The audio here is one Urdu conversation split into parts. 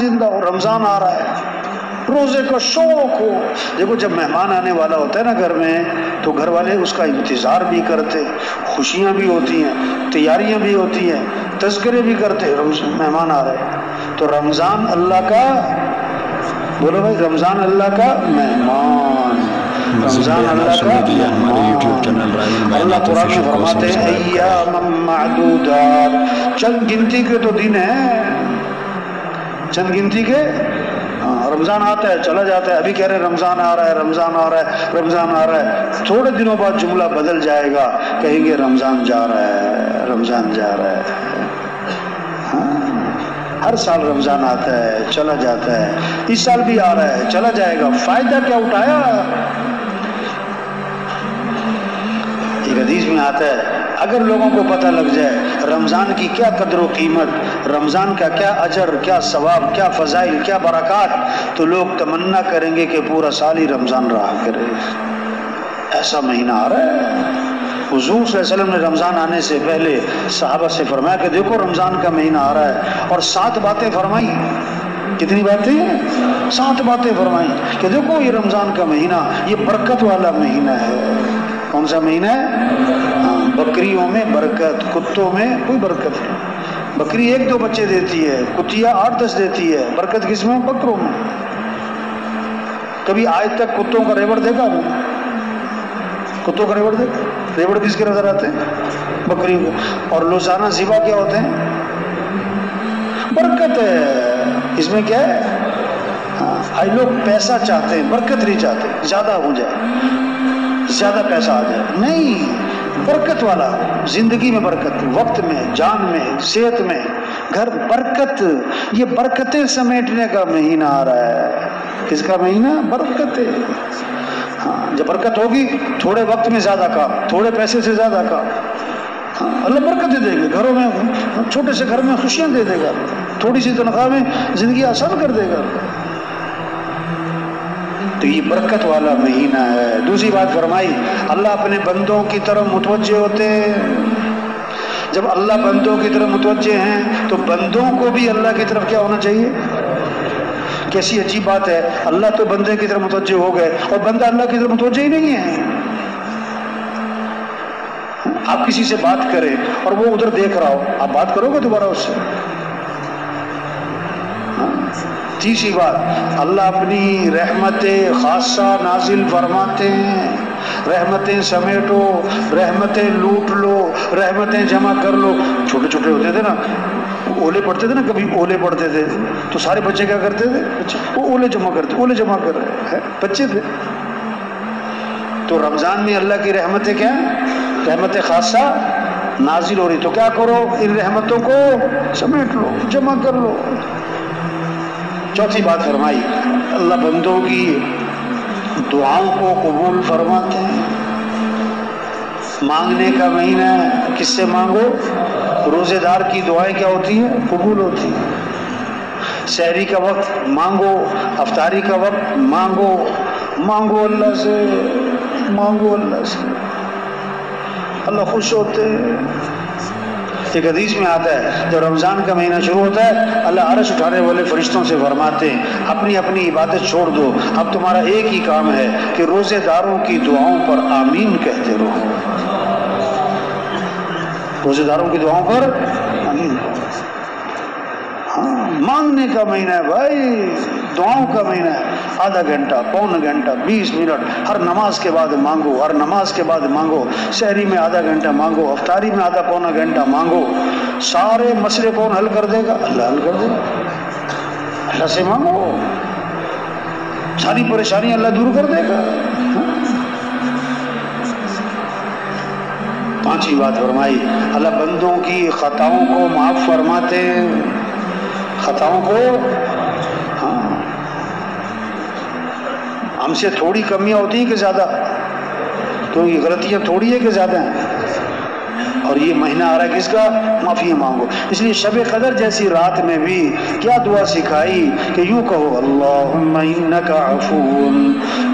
زندہ ہو، رمضان آ رہا ہے، روزے کا شوق ہو. دیکھو جب مہمان آنے والا ہوتا ہے نا گھر میں تو گھر والے اس کا انتظار بھی کرتے، خوشیاں بھی ہوتی ہیں، تیاریاں بھی ہوتی ہیں، تذکرے بھی کرتے، مہمان آ رہے ہیں. تو رمضان اللہ کا، بولو بھائی، رمضان اللہ کا مہمان، رمضان اللہ کا مہمان. اللہ قرآن میں فرماتے ہیں ایام معدودات، چند گنتی کے تو دن ہیں، چند گنتی کے. رمضان آتا ہے چلا جاتا ہے، ابھی کہہ رہے ہیں رمضان آ رہا ہے، رمضان آ رہا ہے، رمضان آ رہا ہے، تھوڑے دنوں بعد جملہ بدل جائے گا، کہیں گے رمضان جا رہا ہے، رمضان جا رہا ہے. ہر سال رمضان آتا ہے چلا جاتا ہے، اس سال بھی آ رہا ہے چلا جائے گا، فائدہ کیا اٹھایا؟ ایک حدیث میں آتا ہے اگر لوگوں کو پتہ لگ جائے رمضان کی کیا قدر و قیمت، رمضان کا کیا اجر، کیا ثواب، کیا فضائل، کیا برکات، تو لوگ تمنا کریں گے کہ پورا سال ہی رمضان رہا کرے. ایسا مہینہ آ رہا ہے. حضور صلی اللہ علیہ وسلم نے رمضان آنے سے پہلے صحابہ سے فرمایا کہ دیکھو رمضان کا مہینہ آ رہا ہے، اور 7 باتیں فرمائی. کتنی باتیں؟ 7 باتیں فرمائی کہ دیکھو یہ رمضان کا مہینہ یہ برکت والا مہینہ ہے. کون سا مہینہ ہے؟ بکریوں میں برکت، کتوں میں کوئی برکت نہیں. بکری 1-2 بچے دیتی ہے، کتیا 8-10 دیتی ہے. برکت کس میں؟ بکروں میں. کبھی آج تک کتوں کا ریوڑ دیکھا آپ نے؟ کتوں کا ریوڑ دیکھا؟ ریوڑ کس کے نظر آتے ہیں؟ بکری کو. اور روزانہ ذبح کیا ہوتے ہیں؟ برکت ہے. اس میں کیا ہے؟ آج لوگ پیسہ چاہتے ہیں، برکت نہیں چاہتے، زیادہ ہو جائے، زیادہ پیسہ آ جائے. نہیں، برکت والا، زندگی میں برکت، وقت میں، جان میں، صحت میں، گھر برکت. یہ برکتیں سمیٹنے کا مہینہ آ رہا ہے. کس کا مہینہ؟ برکت ہے. جب برکت ہوگی تھوڑے وقت میں زیادہ کام، تھوڑے پیسے سے زیادہ کام. اللہ برکت دے گا گھروں میں، چھوٹے سے گھر میں خوشیاں دے دے گا، تھوڑی سی تنخواہ میں زندگی آسان کر دے گا. تو یہ برکت والا مہینہ ہے. دوسری بات فرمائی اللہ اپنے بندوں کی طرف متوجہ ہوتے ہیں. جب اللہ بندوں کی طرف متوجہ ہیں تو بندوں کو بھی اللہ کی طرف کیا ہونا چاہیے؟ کیسی عجیب بات ہے، اللہ تو بندے کی طرف متوجہ ہو گئے اور بندہ اللہ کی طرف متوجہ ہی نہیں ہے. آپ کسی سے بات کریں اور وہ ادھر دیکھ رہا ہو، آپ بات کرو گے دوبارہ اس سے؟ تیسری بات اللہ اپنی رحمت خاصہ نازل فرماتے ہیں. رحمتیں سمیٹو، رحمتیں لوٹ لو، رحمتیں جمع کر لو. چھوٹے چھوٹے ہوتے تھے نا، اولے پڑھتے تھے نا، کبھی اولے پڑھتے تھے تو سارے بچے کیا کرتے تھے؟ وہ اولے جمع کرتے، اولے جمع کر رہے بچے تھے. تو رمضان میں اللہ کی رحمتیں کیا؟ رحمت خاصہ نازل ہو رہی، تو کیا کرو؟ ان رحمتوں کو سمیٹ لو، جمع کر لو. چوتھی بات فرمائی اللہ بندوں کی دعاؤں کو قبول فرماتے ہیں. مانگنے کا مہینہ ہے، کس سے مانگو؟ روزے دار کی دعائیں کیا ہوتی ہیں؟ قبول ہوتی ہیں. سحری کا وقت مانگو، افطاری کا وقت مانگو، مانگو اللہ سے، مانگو اللہ سے، اللہ خوش ہوتے ہیں. ایک حدیث میں آتا ہے جب رمضان کا مہینہ شروع ہوتا ہے اللہ عرش اٹھانے والے فرشتوں سے فرماتے ہیں اپنی اپنی عبادت چھوڑ دو، اب تمہارا ایک ہی کام ہے کہ روزے داروں کی دعاؤں پر آمین کہتے رہو. روزے داروں کی دعاؤں پر آمین. ہاں، مانگنے کا مہینہ ہے بھائی، دعاؤں کا مہینہ ہے. آدھا گھنٹہ، پونا گھنٹہ، 20 منٹ ہر نماز کے بعد مانگو، ہر نماز کے بعد مانگو. سحری میں آدھا گھنٹہ مانگو، افطاری میں آدھا پونا گھنٹہ مانگو. سارے مسئلے کون حل کر دے گا؟ اللہ حل کر دے گا. اللہ سے مانگو، ساری پریشانی اللہ دور کر دے گا. پانچویں بات فرمائی اللہ بندوں کی خطاؤں کو معاف فرماتے ہیں. خطاؤں کو، ہاں، ہم سے تھوڑی کمیاں ہوتی ہیں کہ زیادہ؟ کیونکہ غلطیاں تھوڑی ہے کہ زیادہ ہیں. اور یہ مہینہ آ رہا ہے کس کا؟ معافی مانگو. اس لیے شب قدر جیسی رات میں بھی کیا دعا سکھائی کہ یوں کہو اللہم انک عفو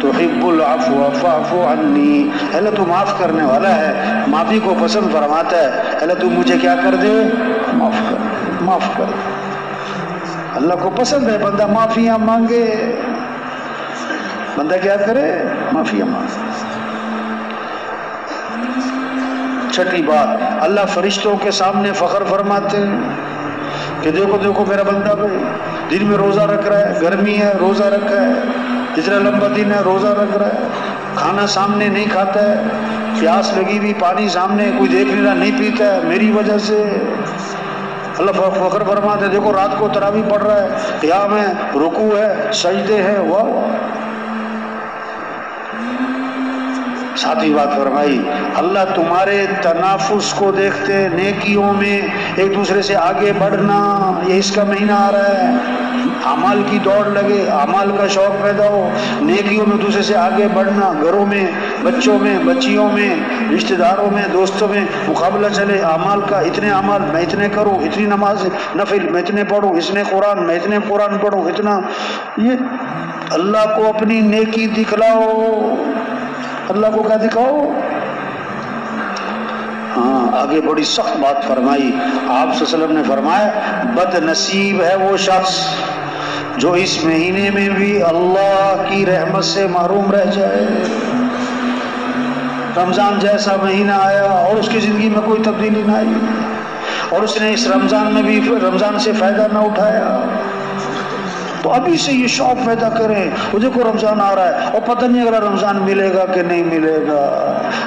تحب العفو فاعف عنی. اللہ تو معاف کرنے والا ہے، معافی کو پسند فرماتا ہے. اللہ تو مجھے کیا کر دے؟ معاف کر، معاف کر. اللہ کو پسند ہے بندہ معافیاں مانگے، بندہ کیا کرے؟ معافیاں مانگے۔ چھٹی بات، اللہ فرشتوں کے سامنے فخر فرماتے ہیں کہ دیکھو دیکھو میرا بندہ بھائی دن میں روزہ رکھ رہا ہے، گرمی ہے روزہ رکھا ہے، اتنا لمبا دن ہے روزہ رکھ رہا ہے، کھانا سامنے نہیں کھاتا ہے، پیاس لگی بھی پانی سامنے کوئی دیکھ نہیں رہا نہیں پیتا ہے، میری وجہ سے۔ اللہ فخر فرماتے ہیں دیکھو رات کو تراویح پڑھ رہا ہے، قیام ہے، رکوع ہے، سجدے ہیں، واہ واہ۔ ساتھی بات فرمائی اللہ تمہارے تنافس کو دیکھتے ہیں، نیکیوں میں ایک دوسرے سے آگے بڑھنا، یہ اس کا مہینہ آ رہا ہے، اعمال کی دوڑ لگے، اعمال کا شوق پیدا ہو، نیکیوں میں دوسرے سے آگے بڑھنا، گھروں میں، بچوں میں، بچیوں میں، رشتہ داروں میں، دوستوں میں مقابلہ چلے، اعمال کا، اتنے اعمال میں اتنے کروں، اتنی نماز نفل میں اتنے پڑھوں، اس نے قرآن میں اتنے قرآن پڑھوں، اتنا۔ یہ اللہ کو اپنی نیکی دکھلاؤ، اللہ کو کیا دکھاؤ؟ ہاں آگے بڑی سخت بات فرمائی آپ صلی اللہ علیہ وسلم نے فرمایا بد نصیب ہے وہ شخص جو اس مہینے میں بھی اللہ کی رحمت سے محروم رہ جائے۔ رمضان جیسا مہینہ آیا اور اس کی زندگی میں کوئی تبدیلی نہ آئی، اور اس نے اس رمضان میں بھی رمضان سے فائدہ نہ اٹھایا، تو ابھی سے یہ شوق پیدا کریں وہ دیکھو رمضان آ رہا ہے اور پتہ نہیں اگلا رمضان ملے گا کہ نہیں ملے گا،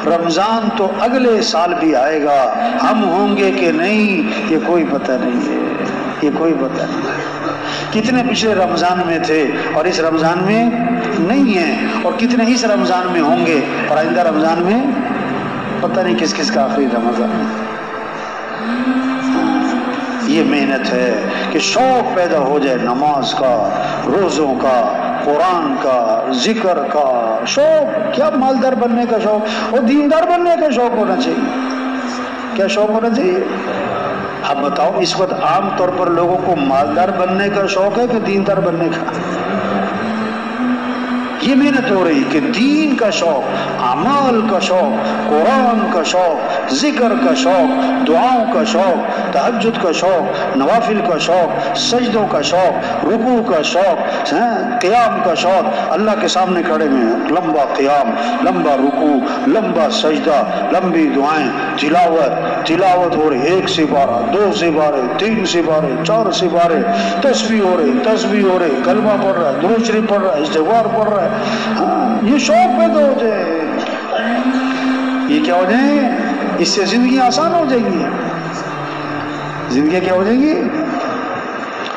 رمضان تو اگلے سال بھی آئے گا، ہم ہوں گے کہ نہیں یہ کوئی پتہ نہیں ہے، یہ کوئی پتہ نہیں ہے۔ کتنے پچھلے رمضان میں تھے اور اس رمضان میں نہیں ہیں، اور کتنے اس رمضان میں ہوں گے اور آئندہ رمضان میں پتہ نہیں کس کس کا آخری رمضان ہے۔ یہ محنت ہے کہ شوق پیدا ہو جائے نماز کا، روزوں کا، قرآن کا، ذکر کا شوق، کیا مالدار بننے کا شوق اور دیندار بننے کا شوق ہونا چاہیے۔ کیا شوق ہونا چاہیے؟ اب بتاؤ اس وقت عام طور پر لوگوں کو مالدار بننے کا شوق ہے کہ دیندار بننے کا؟ یہ محنت ہو رہی کہ دین کا شوق، اعمال کا شوق، قرآن کا شوق، ذکر کا شوق، دعاؤں کا شوق، تہجد کا شوق، نوافل کا شوق، سجدوں کا شوق، رکوع کا شوق، قیام کا شوق، اللہ کے سامنے کھڑے میں لمبا قیام، لمبا رکوع، لمبا سجدہ، لمبی دعائیں، تلاوت ہو رہی، 1 سپارہ، 2 سپارے، 3 سپارے، 4 سپارے، تسبیح ہو رہی، کلمہ پڑھ رہا ہے، درود شریف پڑھ رہا ہے، استغفار پڑھ رہا ہے۔ ہاں یہ شوق پیدا ہو جائے، یہ کیا ہو جائے؟ اس سے زندگی آسان ہو جائے گی، زندگی کیا ہو جائے گی؟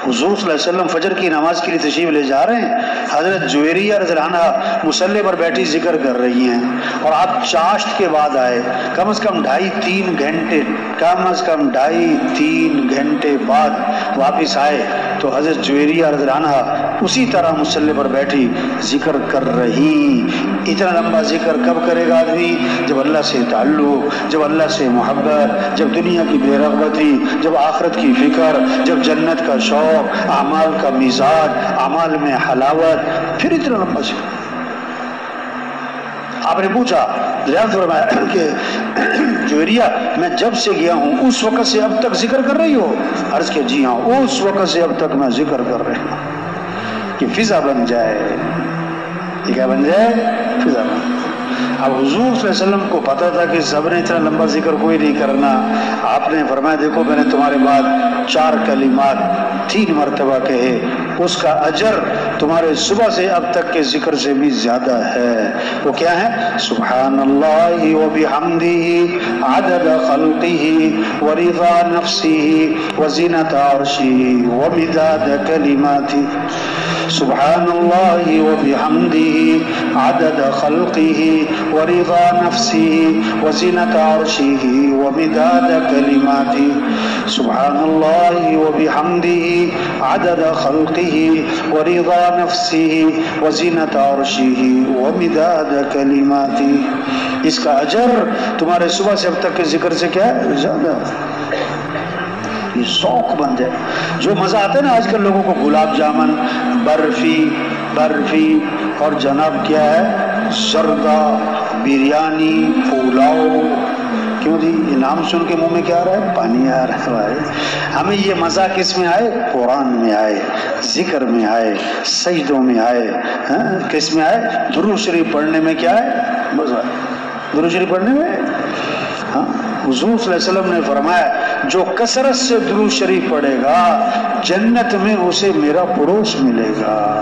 حضور صلی اللہ علیہ وسلم فجر کی نماز کے لیے تشریف لے جا رہے ہیں، حضرت جویریہ رضی اللہ عنہا مصلی پر بیٹھی ذکر کر رہی ہیں، اور آپ چاشت کے بعد آئے، کم از کم 2.5-3 گھنٹے، کم از کم 2.5-3 گھنٹے بعد واپس آئے تو حضرت جویریہ رضی اللہ عنہا اسی طرح مصلی پر بیٹھی ذکر کر رہی۔ اتنا لمبا ذکر کب کرے گا آدمی؟ جب اللہ سے تعلق، جب اللہ سے محبت، جب دنیا کی بے رغبتی، جب آخرت کی فکر، جب جنت کا شوق، اعمال کا مزاج، اعمال میں حلاوت، پھر اتنا لمبا ذکر۔ آپ نے پوچھا کہ جویریہ میں جب سے گیا ہوں اس وقت سے اب تک ذکر کر رہی ہو؟ عرض کہ جی ہاں، اس وقت سے اب تک میں ذکر کر رہی ہوں کہ فضا بن جائے، یہ کیا بن جائے؟ فضا بن جائے۔ اب حضور صلی اللہ علیہ وسلم کو پتا تھا کہ سب نے اتنا لمبا ذکر کوئی نہیں کرنا، آپ نے فرمایا دیکھو میں نے تمہارے بعد 4 کلمات 3 مرتبہ کہے، اس کا اجر تمہارے صبح سے اب تک کے ذکر سے بھی زیادہ ہے۔ وہ کیا ہے؟ سبحان اللہ وبحمدہ عدد خلقہ ورضا نفسہ وزینۃ عرشہ ومداد کلماتہ۔ سبحان اللہ وبحمدہ عدد خلقہ ورضا نفسہ وزینۃ عرشہ ومداد کلماتہ۔ سبحان اللہ وبحمدہ عدد خلقہ ورضا نفسہ وزینۃ عرشہ ومداد کلماتہ۔ اس کا اجر تمہارے صبح سے اب تک کے ذکر سے کیا ہے؟ زیادہ۔ یہ شوق بن جائے، جو مزہ آتا ہے نا آج کل لوگوں کو، گلاب جامن، برفی اور جناب کیا ہے، زردہ، بریانی، پلاؤ، کیوں جی یہ نام سن کے منہ میں کیا آ رہا ہے؟ پانی آ رہا ہے۔ ہمیں یہ مزہ کس میں آئے؟ قرآن میں آئے، ذکر میں آئے، سجدوں میں آئے، کس میں آئے؟ درود شریف پڑھنے میں کیا ہے؟ درود شریف پڑھنے میں۔ حضور صلی اللہ علیہ وسلم نے فرمایا جو کثرت سے درود شریف پڑھے گا جنت میں اسے میرا پڑوس ملے گا۔